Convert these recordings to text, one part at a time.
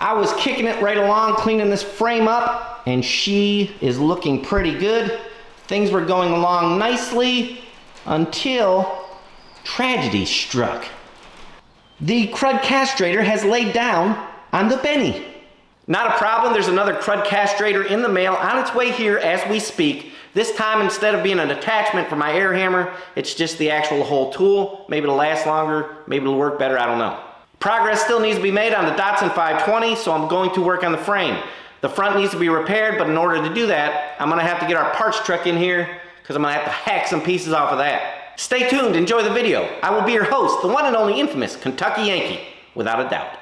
I was kicking it right along, cleaning this frame up, and she is looking pretty good. Things were going along nicely until tragedy struck. The crud castrator has laid down on the Benny. Not a problem, there's another crud castrator in the mail on its way here as we speak. This time, instead of being an attachment for my air hammer, it's just the actual whole tool. Maybe it'll last longer, maybe it'll work better, I don't know. Progress still needs to be made on the Datsun 520, so I'm going to work on the frame. The front needs to be repaired, but in order to do that, I'm gonna have to get our parts truck in here because I'm gonna have to hack some pieces off of that. Stay tuned, enjoy the video. I will be your host, the one and only infamous Kentucky Yankee, without a doubt.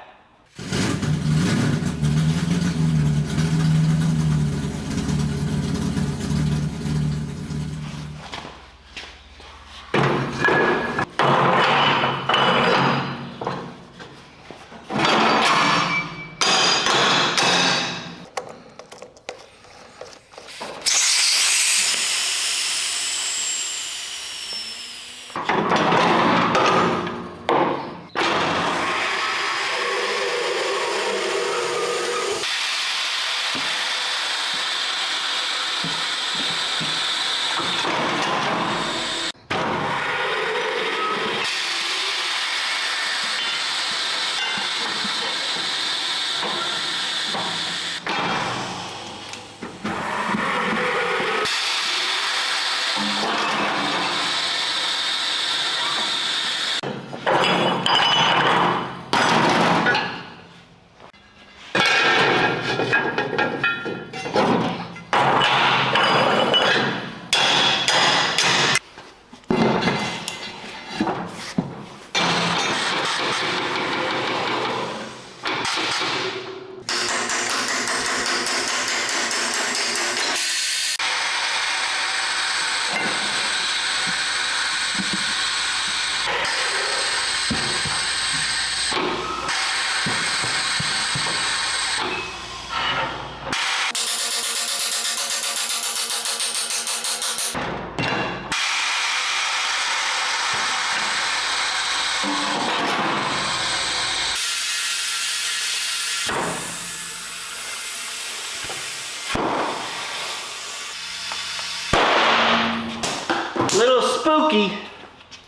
Little spooky,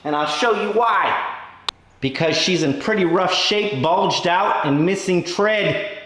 and I'll show you why. Because she's in pretty rough shape, bulged out, and missing tread.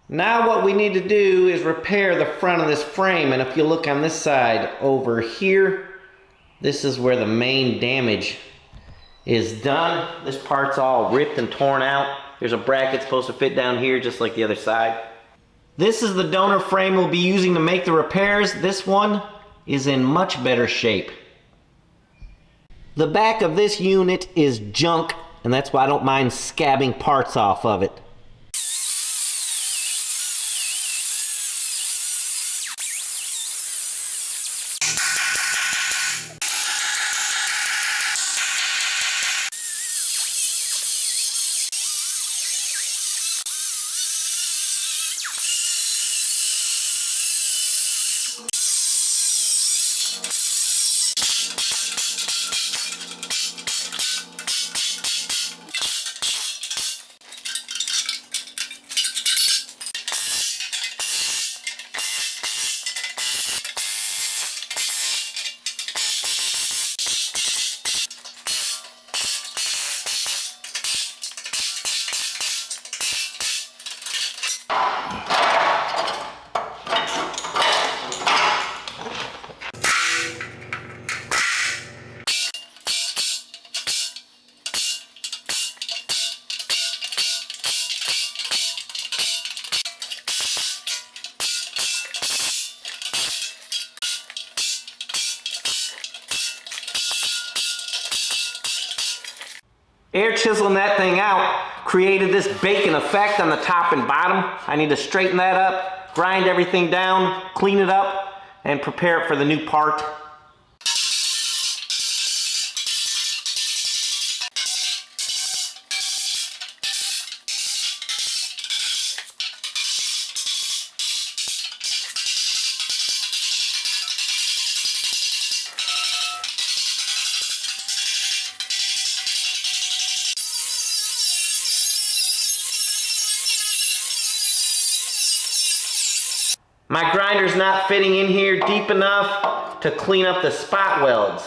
Now what we need to do is repair the front of this frame, and if you look on this side over here, this is where the main damage is done. This part's all ripped and torn out. There's a bracket supposed to fit down here just like the other side. This is the donor frame we'll be using to make the repairs. This one is in much better shape. The back of this unit is junk, and that's why I don't mind scabbing parts off of it. Air chiseling that thing out created this bacon effect on the top and bottom. I need to straighten that up, grind everything down, clean it up, and prepare it for the new part. My grinder's not fitting in here deep enough to clean up the spot welds.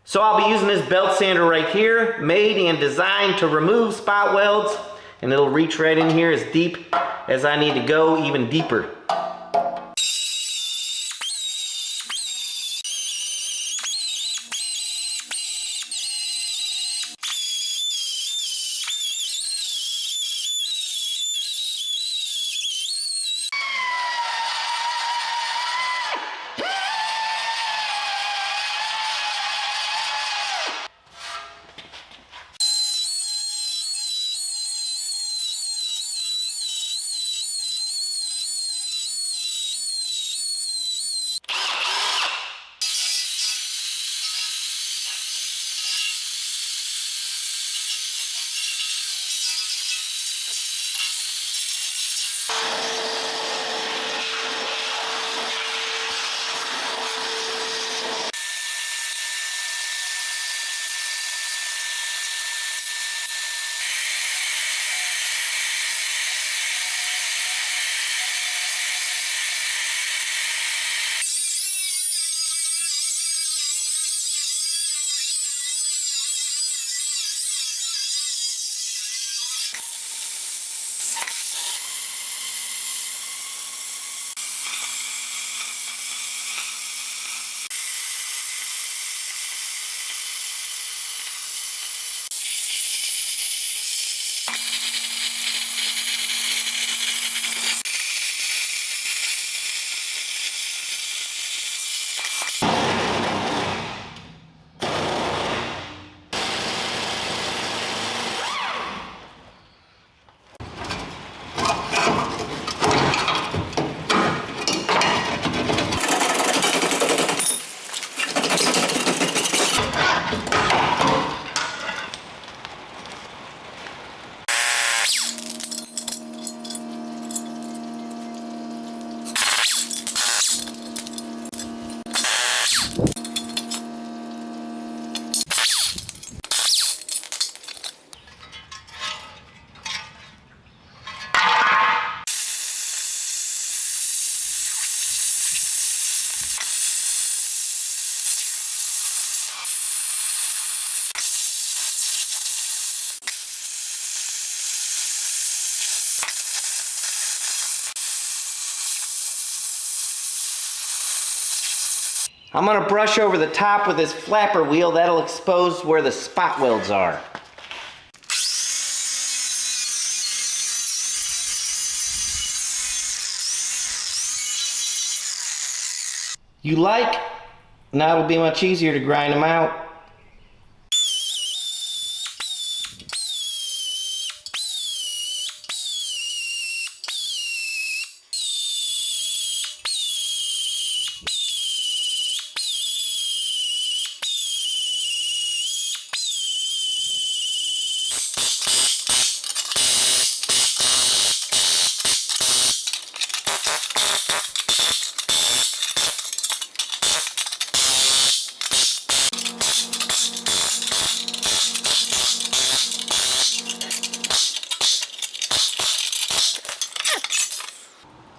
So I'll be using this belt sander right here, made and designed to remove spot welds, and it'll reach right in here as deep as I need to go, even deeper. I'm gonna brush over the top with this flapper wheel. That'll expose where the spot welds are. You like? Now it'll be much easier to grind them out.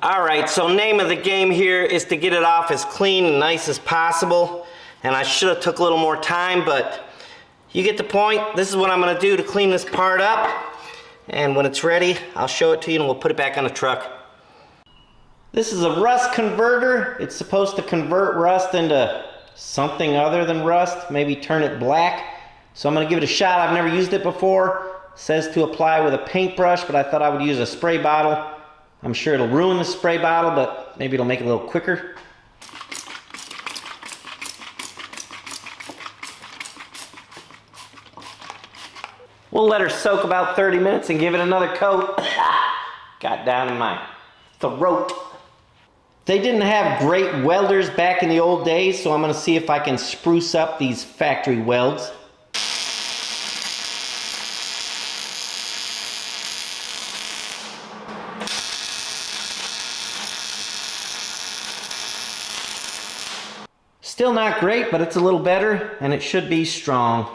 Alright, so name of the game here is to get it off as clean and nice as possible. And I should have took a little more time, but you get the point. This is what I'm going to do to clean this part up. And when it's ready, I'll show it to you and we'll put it back on the truck. This is a rust converter. It's supposed to convert rust into something other than rust, maybe turn it black. So I'm going to give it a shot. I've never used it before. It says to apply with a paintbrush, but I thought I would use a spray bottle. I'm sure it'll ruin the spray bottle, but maybe it'll make it a little quicker. We'll let her soak about 30 minutes and give it another coat. Got down in my throat. They didn't have great welders back in the old days, so I'm going to see if I can spruce up these factory welds. Still not great, but it's a little better, and it should be strong.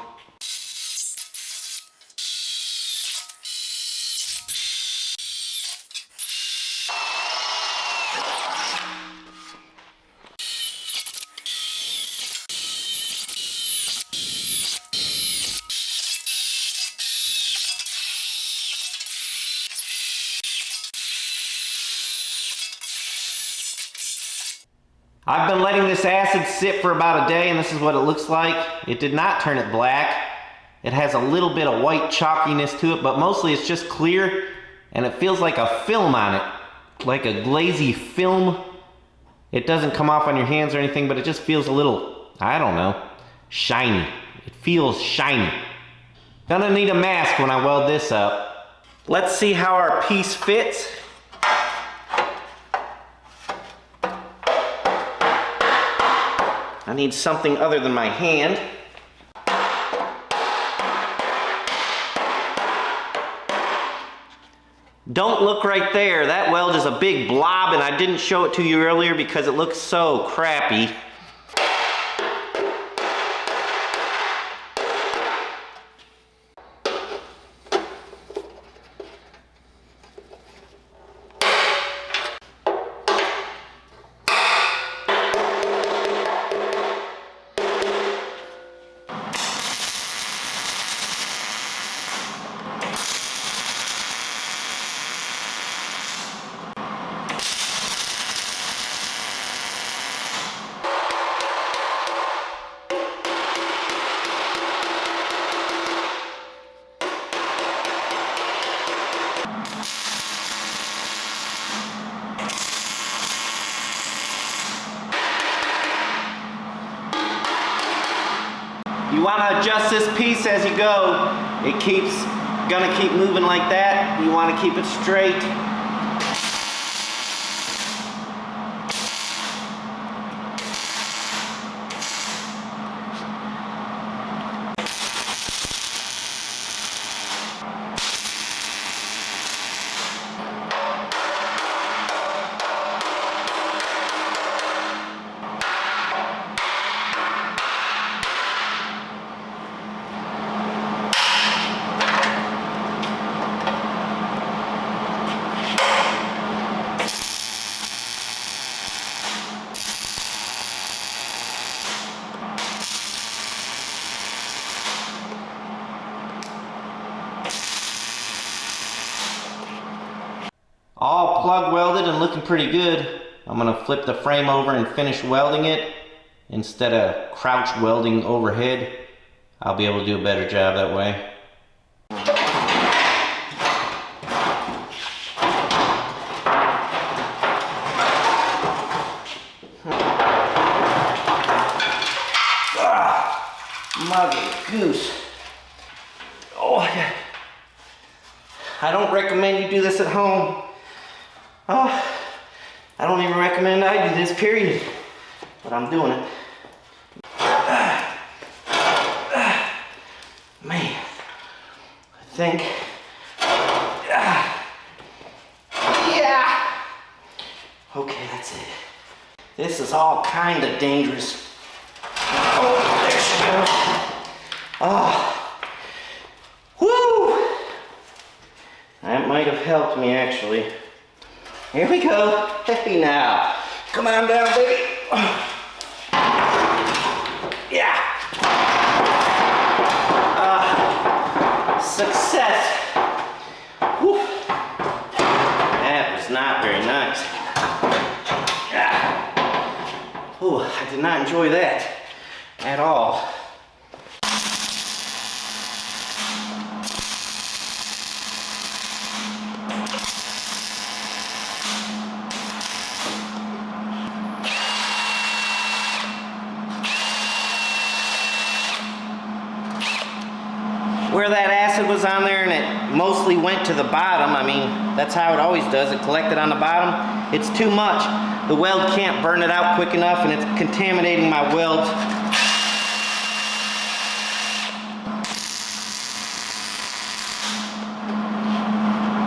I've been letting this acid sit for about a day, and this is what it looks like. It did not turn it black. It has a little bit of white chalkiness to it, but mostly it's just clear, and it feels like a film on it, like a glazy film. It doesn't come off on your hands or anything, but it just feels a little, I don't know, shiny. It feels shiny. Gonna need a mask when I weld this up. Let's see how our piece fits. I need something other than my hand. Don't look right there. That weld is a big blob, and I didn't show it to you earlier because it looks so crappy. You want to adjust this piece as you go. It keeps gonna keep moving like that. You want to keep it straight. All plug welded and looking pretty good. I'm gonna flip the frame over and finish welding it, instead of crouch welding overhead, I'll be able to do a better job that way. Mother goose. Oh, yeah. I don't recommend you do this at home. Oh, I don't even recommend I do this, period. But I'm doing it. Man, I think. Yeah. Okay, that's it. This is all kind of dangerous. Oh, there she goes. Oh. Woo! That might have helped me, actually. Here we go. Hey now. Come on down, baby. Yeah. Success. Woo. That was not very nice. Yeah. Ooh, I did not enjoy that at all. Where that acid was on there and it mostly went to the bottom, I mean, that's how it always does. It collected on the bottom. It's too much. The weld can't burn it out quick enough and it's contaminating my weld.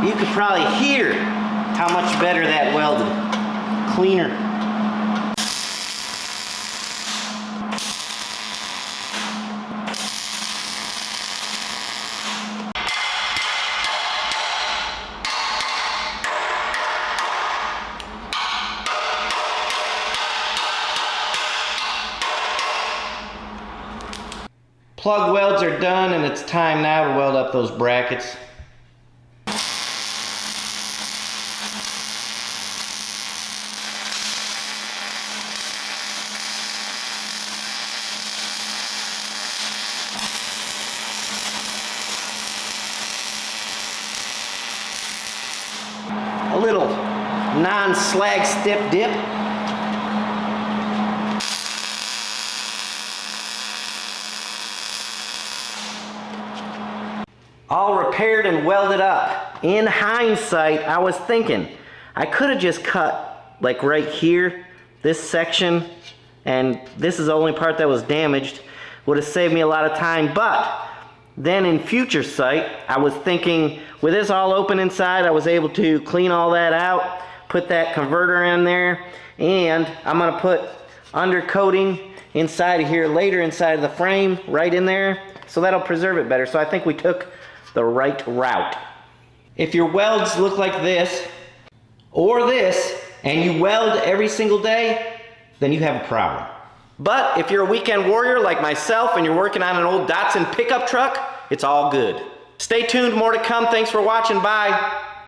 You could probably hear how much better that welded. Cleaner. Plug welds are done and it's time now to weld up those brackets. A little non-slag step dip. All repaired and welded up. In hindsight, I was thinking, I could have just cut like right here, this section, and this is the only part that was damaged. Would have saved me a lot of time, but then in future sight, I was thinking, with this all open inside, I was able to clean all that out, put that converter in there, and I'm gonna put undercoating inside of here later, inside of the frame, right in there, so that'll preserve it better. So I think we took the right route. If your welds look like this, or this, and you weld every single day, then you have a problem. But if you're a weekend warrior like myself and you're working on an old Datsun pickup truck, it's all good. Stay tuned, more to come. Thanks for watching, bye.